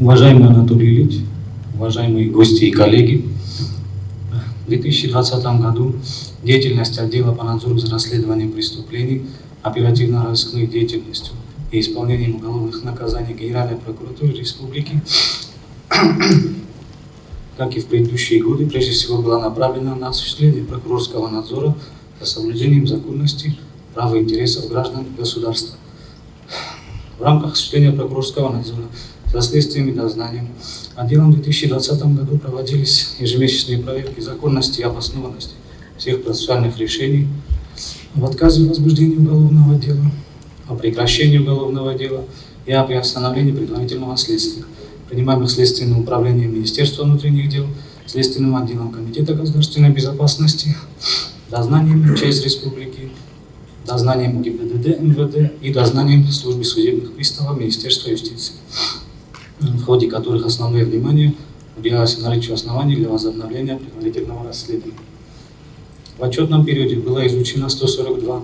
Уважаемый Анатолий Ильич, уважаемые гости и коллеги, в 2020 году деятельность отдела по надзору за расследованием преступлений, оперативно-розыскной деятельностью и исполнением уголовных наказаний Генеральной прокуратуры Республики, как и в предыдущие годы, прежде всего была направлена на осуществление прокурорского надзора за соблюдением законности, прав и интересов граждан государства. В рамках осуществления прокурорского надзора за следствием и дознанием отделом в 2020 году проводились ежемесячные проверки законности и обоснованности всех процессуальных решений об отказе в возбуждении уголовного дела, о прекращении уголовного дела и о приостановлении предварительного следствия, принимаемых Следственным управлением Министерства внутренних дел, Следственным отделом Комитета государственной безопасности, дознанием МЧС Республики, дознанием ГИБДД МВД и дознанием службы судебных приставов Министерства юстиции, в ходе которых основное внимание уделялось наличию оснований для возобновления предварительного расследования. В отчетном периоде было изучено 142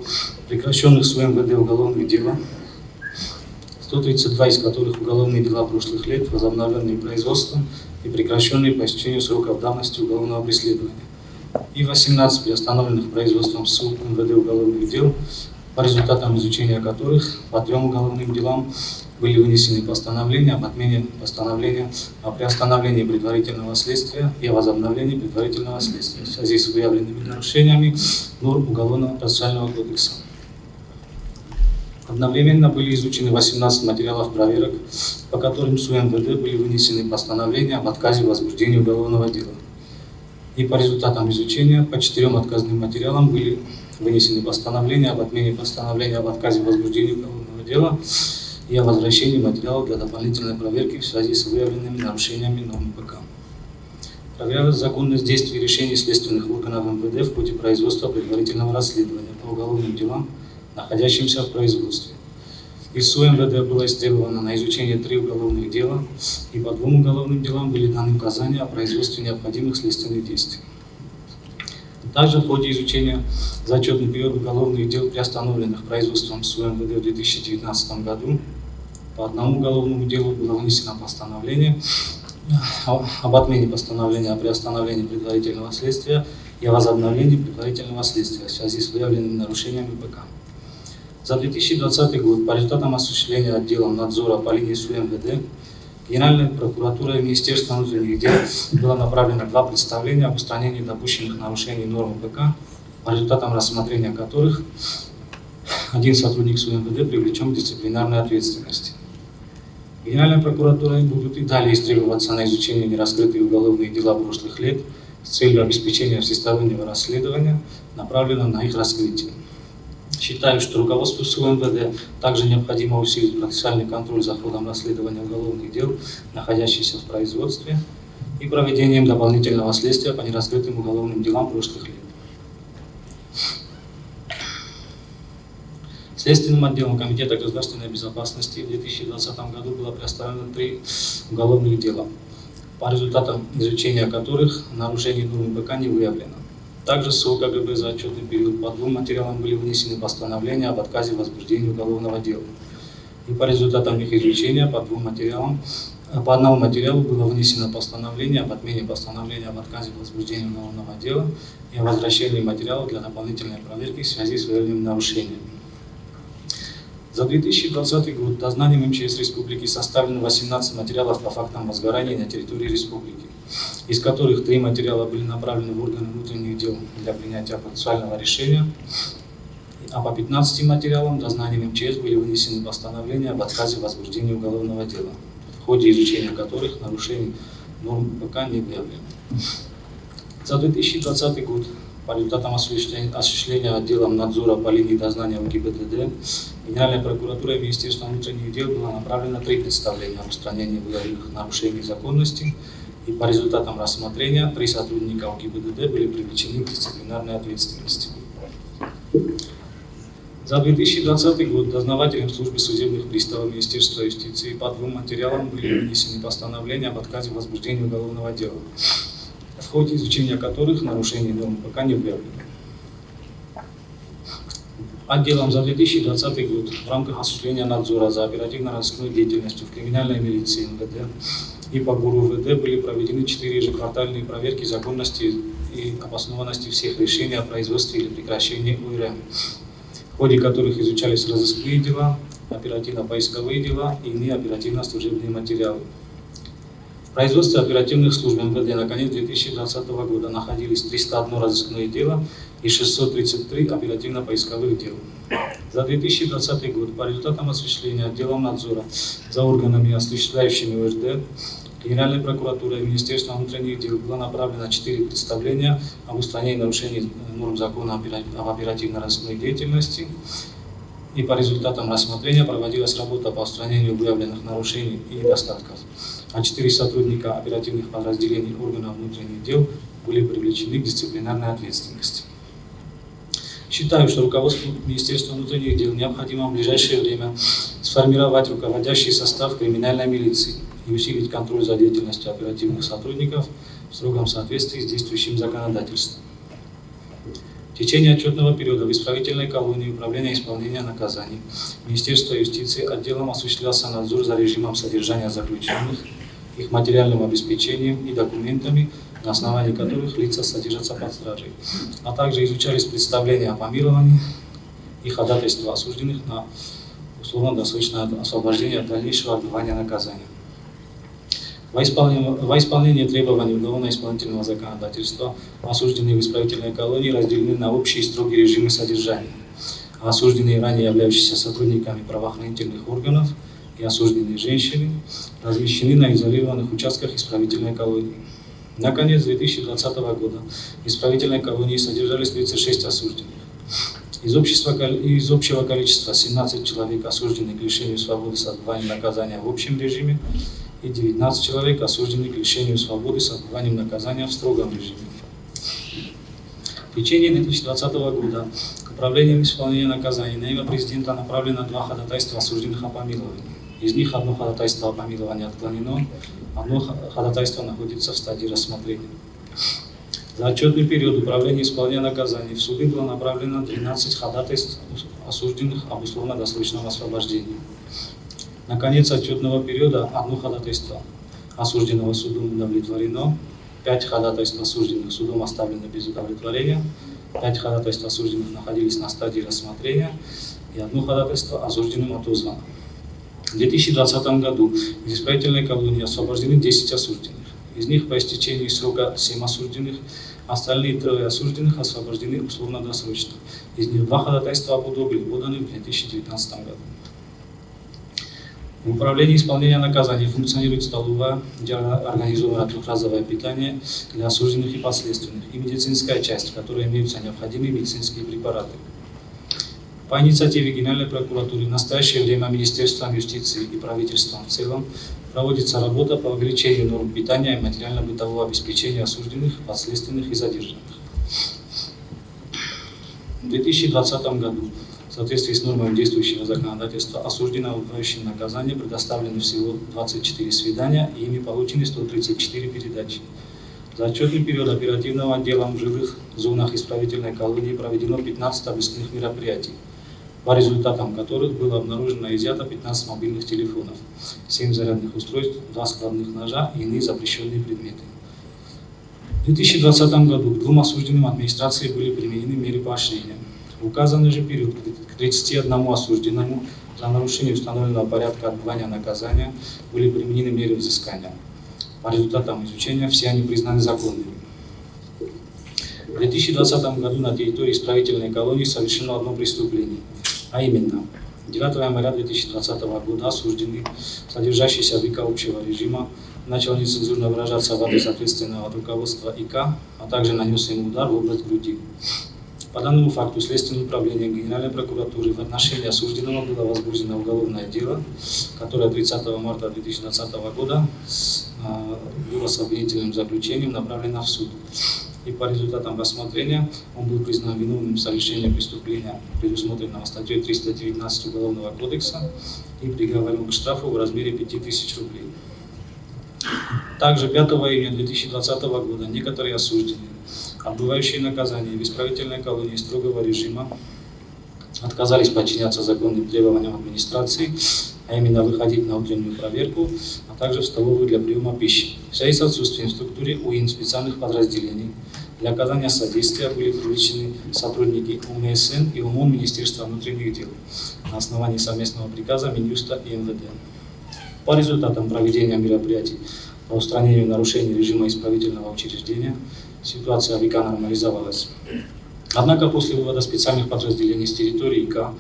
прекращенных с УМВД уголовных дела, 132 из которых уголовные дела прошлых лет, возобновленные производством и прекращенные по истечению сроков давности уголовного преследования, и 18 приостановленных производством СУ МВД уголовных дел, по результатам изучения которых по 3 уголовным делам были вынесены постановления об отмене постановления о приостановлении предварительного следствия и о возобновлении предварительного следствия в связи с выявленными нарушениями норм Уголовного процессуального кодекса. Одновременно были изучены 18 материалов проверок, по которым с УМВД были вынесены постановления об отказе в возбуждении уголовного дела. И по результатам изучения по 4 отказным материалам были вынесены постановления об отмене постановления об отказе в возбуждении уголовного дела и о возвращении материалов для дополнительной проверки в связи с выявленными нарушениями норм ПК. Проверялась законность действий решений следственных органов МВД в ходе производства предварительного расследования по уголовным делам, находящимся в производстве. Из УМВД было истребовано на изучение 3 уголовных дела, и по 2 уголовным делам были даны указания о производстве необходимых следственных действий. Также в ходе изучения за отчетный период уголовных дел, приостановленных производством с УМВД в 2019 году, по 1 уголовному делу было вынесено постановление об отмене постановления о приостановлении предварительного следствия и о возобновлении предварительного следствия в связи с выявленными нарушениями ПК. За 2020 год по результатам осуществления отделом надзора по линии СУ МВД Генеральной прокуратурой и Министерством внутренних дел было направлено 2 представления об устранении допущенных нарушений нормы ПК, по результатам рассмотрения которых 1 сотрудник СУ МВД привлечен к дисциплинарной ответственности. Генеральной прокуратурой будут и далее истребоваться на изучение нераскрытые уголовные дела прошлых лет с целью обеспечения всестороннего расследования, направленного на их раскрытие. Считаю, что руководству СУ МВД также необходимо усилить процессуальный контроль за ходом расследования уголовных дел, находящихся в производстве, и проведением дополнительного следствия по нераскрытым уголовным делам прошлых лет. Следственным отделом Комитета государственной безопасности в 2020 году было представлено 3 уголовных дела, по результатам изучения которых нарушений норм ПК не выявлено. Также СО КГБ за отчетный период по 2 материалам были вынесены постановления об отказе в возбуждении уголовного дела. И по результатам их изучения по 2 материалам, по 1 материалу было вынесено постановление об отмене постановления об отказе в возбуждении уголовного дела и о возвращении материалов для дополнительной проверки в связи с выявленными нарушениями. За 2020 год дознанием МЧС Республики составлено 18 материалов по фактам возгорания на территории Республики, из которых 3 материала были направлены в органы внутренних дел для принятия процессуального решения, а по 15 материалам дознанием МЧС были вынесены постановления об отказе в возбуждении уголовного дела, в ходе изучения которых нарушений норм ПК не выявлено. За 2020 год по результатам осуществления отделом надзора по линии дознания в ГИБДД Генеральной прокуратурой и Министерством внутренних дел было направлено 3 представления об устранении выявленных нарушений законности, и по результатам рассмотрения 3 сотрудника ГИБДД были привлечены к дисциплинарной ответственности. За 2020 год дознавателем службы судебных приставов Министерства юстиции по 2 материалам были вынесены постановления об отказе в возбуждении уголовного дела, в ходе изучения которых нарушений норм ПК не выявлено. Отделом за 2020 год в рамках осуществления надзора за оперативно-розыскной деятельностью в криминальной милиции МВД и по ГУРу МВД были проведены 4 ежеквартальные проверки законности и обоснованности всех решений о производстве или прекращении УРМ, в ходе которых изучались розыскные дела, оперативно-поисковые дела и иные оперативно-служебные материалы. В производстве оперативных служб МВД на конец 2020 года находились 301 розыскное дело и 633 оперативно-поисковых дел. За 2020 год по результатам осуществления отделом надзора за органами, осуществляющими УРД, Генеральной прокуратурой и Министерством внутренних дел было направлено 4 представления об устранении нарушений норм закона об оперативно-розыскной деятельности, и по результатам рассмотрения проводилась работа по устранению выявленных нарушений и недостатков, а 4 сотрудника оперативных подразделений органов внутренних дел были привлечены к дисциплинарной ответственности. Считаю, что руководству Министерства внутренних дел необходимо в ближайшее время сформировать руководящий состав криминальной милиции и усилить контроль за деятельностью оперативных сотрудников в строгом соответствии с действующим законодательством. В течение отчетного периода в исправительной колонии Управления исполнения наказаний Министерства юстиции отделом осуществлялся надзор за режимом содержания заключенных, их материальным обеспечением и документами, на основании которых лица содержатся под стражей, а также изучались представления о помиловании и ходатайства осужденных на условно-досрочное освобождение от дальнейшего отбывания наказания. Во исполнение требований уголовно-исполнительного законодательства осужденные в исправительной колонии разделены на общие и строгие режимы содержания, а осужденные, ранее являющиеся сотрудниками правоохранительных органов, и осужденные женщины размещены на изолированных участках исправительной колонии. На конец 2020 года в исправительной колонии содержались 36 осужденных. Из общего количества 17 человек осуждены к лишению свободы с отбыванием наказания в общем режиме и 19 человек осуждены к лишению свободы с отбыванием наказания в строгом режиме. В течение 2020 года к управлению исполнения наказаний на имя президента направлено 2 ходатайства осужденных о помиловании. Из них одно ходатайство о помиловании отклонено, одно ходатайство находится в стадии рассмотрения. За отчетный период Управления исполнения наказаний в суды было направлено 12 ходатайств осужденных об условно-досрочном освобождении. На конец отчетного периода одно ходатайство осужденного судом удовлетворено, 5 ходатайств осужденных судом оставлено без удовлетворения, 5 ходатайств осужденных находились на стадии рассмотрения и одно ходатайство осужденным отозвано. В 2020 году из исправительной колонии освобождены 10 осужденных. Из них по истечении срока 7 осужденных, остальные 3 осужденных освобождены условно-досрочно. Из них 2 ходатайства об удобре поданы в 2019 году. В управлении исполнения наказаний функционирует столовая, где организовано трехразовое питание для осужденных и подследственных, и медицинская часть, в которой имеются необходимые медицинские препараты. По инициативе Генеральной прокуратуры в настоящее время Министерством юстиции и правительством в целом проводится работа по увеличению норм питания и материально-бытового обеспечения осужденных, подследственных и задержанных. В 2020 году в соответствии с нормами действующего законодательства осужденным, отбывающим наказание, предоставлены всего 24 свидания и ими получены 134 передачи. За отчетный период оперативного отдела в жилых зонах исправительной колонии проведено 15 обыскных мероприятий, по результатам которых было обнаружено и изъято 15 мобильных телефонов, 7 зарядных устройств, 2 складных ножа и иные запрещенные предметы. В 2020 году к 2 осужденным администрации были применены меры поощрения. В указанный же период к 31 осужденному за нарушение установленного порядка отбывания наказания были применены меры взыскания. По результатам изучения все они признаны законными. В 2020 году на территории исправительной колонии совершено одно преступление, а именно 9 января 2020 года осужденный, содержащийся в ИК общего режима, начал нецензурно выражаться в адрес ответственного руководства ИК, а также нанес ему удар в область груди. По данному факту Следственным управлением Генеральной прокуратуры в отношении осужденного было возбуждено уголовное дело, которое 30 марта 2020 года было с обвинительным заключением направлено в суд. И по результатам рассмотрения он был признан виновным в совершении преступления, предусмотренного статьей 319 Уголовного кодекса, и приговорен к штрафу в размере 5000 рублей. Также 5 июня 2020 года некоторые осужденные, отбывающие наказание в исправительной колонии строгого режима, отказались подчиняться законным требованиям администрации, а именно выходить на утреннюю проверку, а также в столовую для приема пищи. В связи с отсутствием в структуре УИН специальных подразделений для оказания содействия были привлечены сотрудники УМСН и ОМОН Министерства внутренних дел на основании совместного приказа Минюста и МВД. По результатам проведения мероприятий по устранению нарушений режима исправительного учреждения ситуация в ИК нормализовалась. Однако после вывода специальных подразделений с территории ИК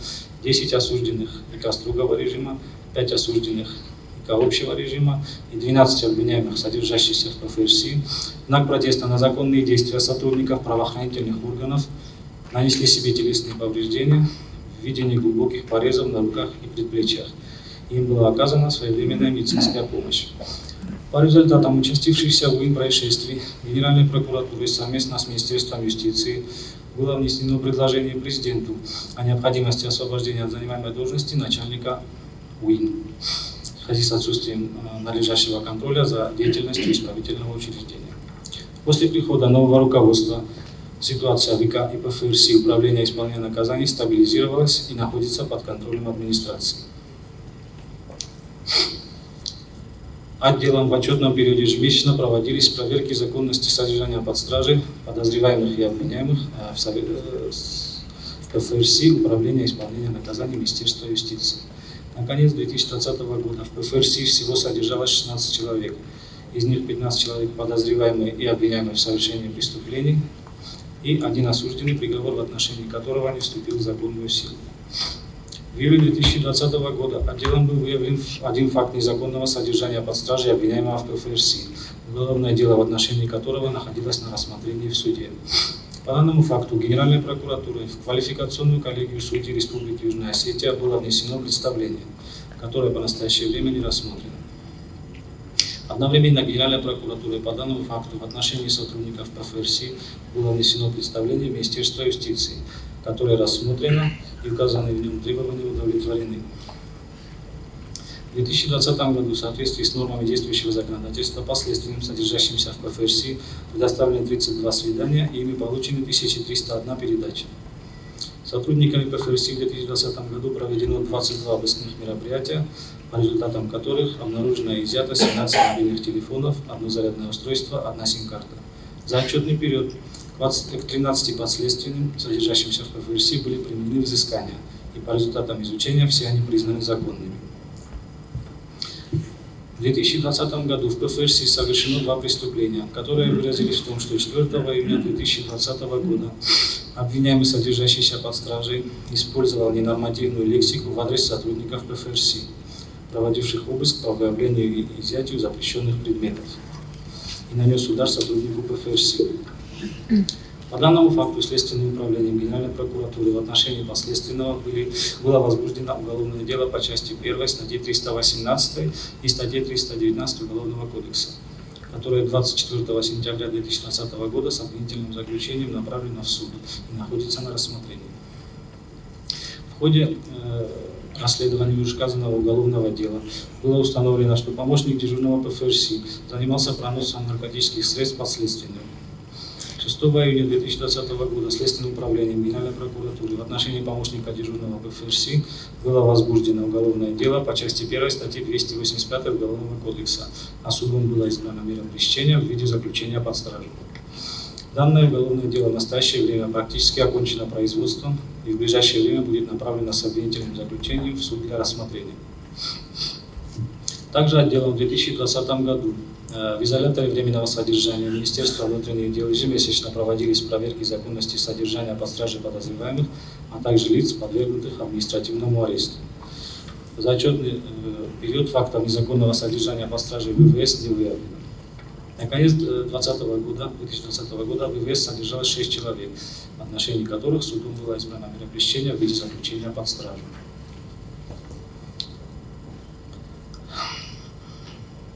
10 осужденных ИК строгого режима, 5 осужденных ИК общего режима и 12 обвиняемых, содержащихся в ПФРСИ, в знак протеста на законные действия сотрудников правоохранительных органов нанесли себе телесные повреждения в виде неглубоких порезов на руках и предплечьях. Им была оказана своевременная медицинская помощь. По результатам участившихся в УИН происшествий Генеральной прокуратурой совместно с Министерством юстиции было внесено предложение президенту о необходимости освобождения от занимаемой должности начальника УИН в связи с отсутствием надлежащего контроля за деятельностью исправительного учреждения. После прихода нового руководства ситуация в ИК и ПФРСИ Управления исполнения наказаний стабилизировалась и находится под контролем администрации. Отделом в отчетном периоде ежемесячно проводились проверки законности содержания под стражей подозреваемых и обвиняемых в ПФРСИ Управления исполнения наказаний Министерства юстиции. На конец 2020 года в ПФРСИ всего содержалось 16 человек, из них 15 человек подозреваемые и обвиняемые в совершении преступлений и один осужденный, приговор в отношении которого не вступил в законную силу. В июле 2020 года отделом был выявлен один факт незаконного содержания под стражей обвиняемого в ПФРСИ, уголовное дело в отношении которого находилось на рассмотрении в суде. По данному факту Генеральной прокуратурой в квалификационную коллегию судей Республики Южная Осетия было внесено представление, которое по настоящее время не рассмотрено. Одновременно Генеральной прокуратурой по данному факту в отношении сотрудников ПФРСИ было внесено представление Министерства юстиции, которое рассмотрено и указанные в нем требования удовлетворены. В 2020 году в соответствии с нормами действующего законодательства по следственным, содержащимся в ПФРСИ, предоставлены 32 свидания и ими получены 1301 передача. Сотрудниками ПФРСИ в 2020 году проведено 22 обыскных мероприятия, по результатам которых обнаружено и изъято 17 мобильных телефонов, одно зарядное устройство, одна сим-карта. За отчетный период к 13 подследственным, содержащимся в ПФРСИ, были применены взыскания, и по результатам изучения все они признаны законными. В 2020 году в ПФРСИ совершено 2 преступления, которые выразились в том, что 4 июня 2020 года обвиняемый, содержащийся под стражей, использовал ненормативную лексику в адрес сотрудников ПФРСИ, проводивших обыск по выявлению и изъятию запрещенных предметов, и нанес удар сотруднику ПФРСИ. По данному факту Следственным управлением Генеральной прокуратуры в отношении подследственного было возбуждено уголовное дело по части 1 статьи 318 и статье 319 Уголовного кодекса, которое 24 сентября 2020 года с обвинительным заключением направлено в суд и находится на рассмотрении. В ходе расследования вышеуказанного уголовного дела было установлено, что помощник дежурного ПФРСИ занимался проносом наркотических средств подследственным. 6 июня 2020 года Следственным управлением Генеральной прокуратуры в отношении помощника дежурного ПФРСИ было возбуждено уголовное дело по части 1 статьи 285 Уголовного кодекса, а судом была избрана мера пресечения в виде заключения под стражу. Данное уголовное дело в настоящее время практически окончено производством и в ближайшее время будет направлено с обвинительным заключением в суд для рассмотрения. Также отделом в 2020 году в изоляторе временного содержания Министерства внутренних дел ежемесячно проводились проверки законности содержания под стражей подозреваемых, а также лиц, подвергнутых административному аресту. За отчетный период фактов незаконного содержания под стражей ВВС не выявлено. На конец 2020 года в ВВС содержалось 6 человек, в отношении которых судом была избрана мера пресечения в виде заключения под стражу.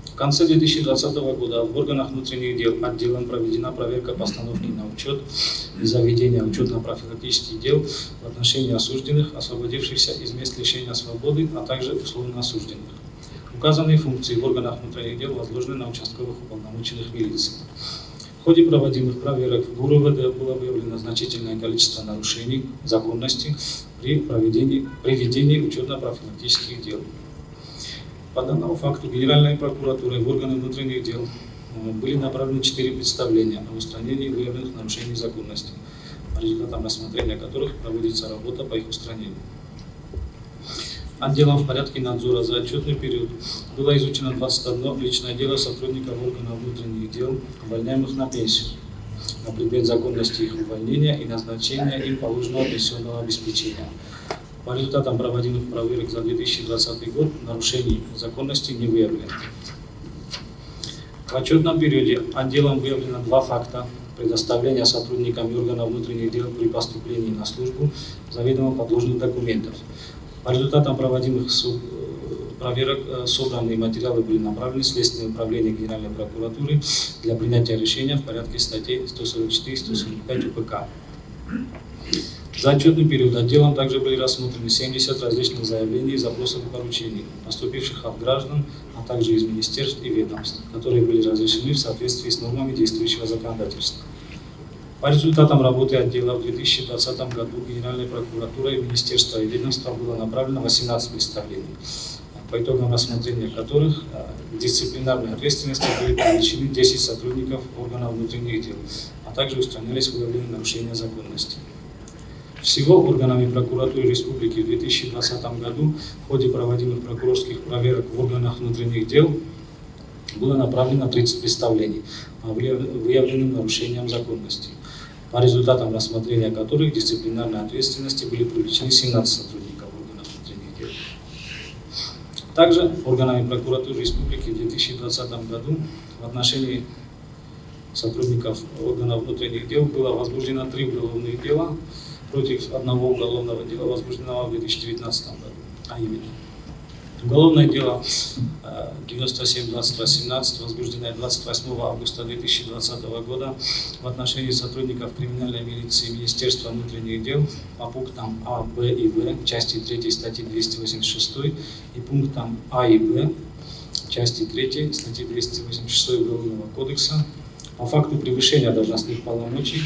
В конце 2020 года в органах внутренних дел отделом проведена проверка постановки на учет и заведения учетно-профилактических дел в отношении осужденных, освободившихся из мест лишения свободы, а также условно осужденных. Указанные функции в органах внутренних дел возложены на участковых уполномоченных милиции. В ходе проводимых проверок в ГУР УВД было выявлено значительное количество нарушений законности при ведении учетно-профилактических дел. По данному факту Генеральной прокуратурой в органы внутренних дел были направлены 4 представления о устранении выявленных нарушений законности, по результатам рассмотрения которых проводится работа по их устранению. Отделом в порядке надзора за отчетный период было изучено 21 личное дело сотрудников органов внутренних дел, увольняемых на пенсию, на предмет законности их увольнения и назначения им положенного пенсионного обеспечения. По результатам проводимых проверок за 2020 год нарушений законности не выявлено. В отчетном периоде отделом выявлено 2 факта предоставления сотрудникам органов внутренних дел при поступлении на службу заведомо подложных документов. По результатам проводимых проверок собранные материалы были направлены в Следственное управление Генеральной прокуратуры для принятия решения в порядке статей 144-145 УПК. За отчетный период отделом также были рассмотрены 70 различных заявлений, запросов и поручений, поступивших от граждан, а также из министерств и ведомств, которые были разрешены в соответствии с нормами действующего законодательства. По результатам работы отдела в 2020 году Генеральной прокуратурой, министерства и ведомства было направлено 18 представлений, по итогам рассмотрения которых к дисциплинарной ответственности были привлечены 10 сотрудников органов внутренних дел, а также устранялись выявленные нарушения законности. Всего органами прокуратуры Республики в 2020 году в ходе проводимых прокурорских проверок в органах внутренних дел было направлено 30 представлений по выявленным нарушениям законности, по результатам рассмотрения которых к дисциплинарной ответственности были привлечены 17 сотрудников органов внутренних дел. Также органами прокуратуры Республики в 2020 году в отношении сотрудников органов внутренних дел было возбуждено 3 уголовных дела против одного уголовного дела, возбужденного в 2019 году, а именно уголовное дело 97-2018, возбужденное 28 августа 2020 года в отношении сотрудников криминальной милиции Министерства внутренних дел по пунктам А, Б и В части 3 статьи 286 и пунктам А и Б части 3 статьи 286 Уголовного кодекса по факту превышения должностных полномочий,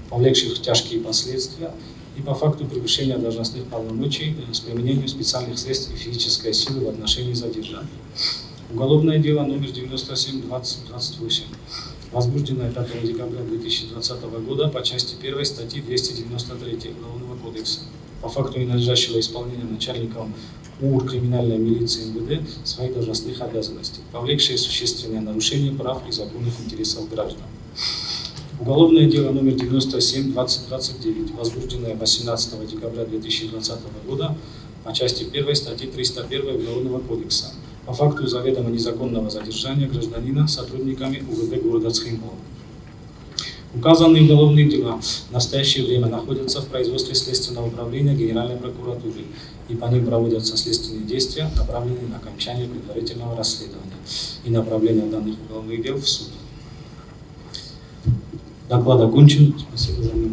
повлекших тяжкие последствия, и по факту превышения должностных полномочий с применением специальных средств и физической силы в отношении задержания. Уголовное дело номер 97-2028, возбужденное 5 декабря 2020 года по части 1 статьи 293 Уголовного кодекса по факту ненадлежащего исполнения начальником УР криминальной милиции МВД своих должностных обязанностей, повлекшие существенное нарушение прав и законных интересов граждан. Уголовное дело номер 97-2029, возбужденное 18 декабря 2020 года по части 1 статьи 301 Уголовного кодекса по факту заведомо незаконного задержания гражданина сотрудниками УВД города Цхинвал. Указанные уголовные дела в настоящее время находятся в производстве Следственного управления Генеральной прокуратуры, и по ним проводятся следственные действия, направленные на окончание предварительного расследования и направление данных уголовных дел в суд. Доклад окончен. Спасибо за внимание.